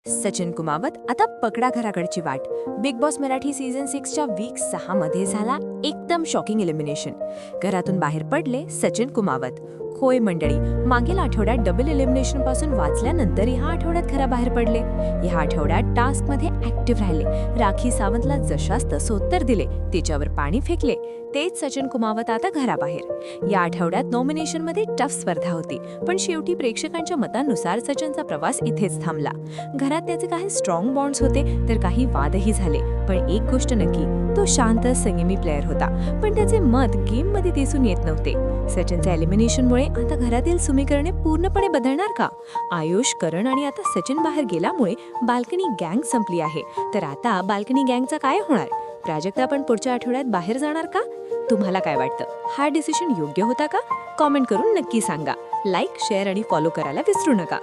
सचिन कुमावत आता पकडा घराकडची वाट. बिग बॉस मराठी सीझन 6च्या वीक 6 मध्ये झाला एकदम शॉकिंग एलिमिनेशन. घरातून बाहेर पडले सचिन कुमावत. होय मंडळी, मागील आठवड्यात डबल एलिमिनेशन पासून वाचल्यानंतर ह्या आठवड्यात घराबाहेर पडले. ह्या आठवड्यात टास्कमध्ये ऍक्टिव्ह राहिले. राखी सावंतला जशास तसं उत्तर दिले, तिच्यावर पाणी फेकले. तेच सचिन कुमावत आता घराबाहेर. या आठवड्यात नॉमिनेशनमध्ये टफ स्पर्धा होती, पण शेवटी प्रेक्षकांच्या मतानुसार सचिनचा प्रवास इथेच थांबला. घरात त्याचे काही स्ट्रॉंग बॉन्ड्स होते तर काही वादही झाले, पण एक गोष्ट नक्की, तो शांत संयमी प्लेअर होता. पण त्याचे मत गेममध्ये दिसून येत नव्हते. सचिनच्या एलिमिनेशनमुळे आता घरातील समीकरणे पूर्णपणे बदलणार का? आयुष, करण आणि आता सचिन बाहेर गेल्यामुळे बाल्कनी गँग संपली आहे. तर आता बाल्कनी गँगचा काय होणार? प्राजक्ता पण पुढच्या आठवड्यात बाहेर जाणार का? तुम्हाला काय वाटतं? हा डिसिजन योग्य होता का? कॉमेंट करून नक्की सांगा. लाईक, शेअर आणि फॉलो करायला विसरू नका.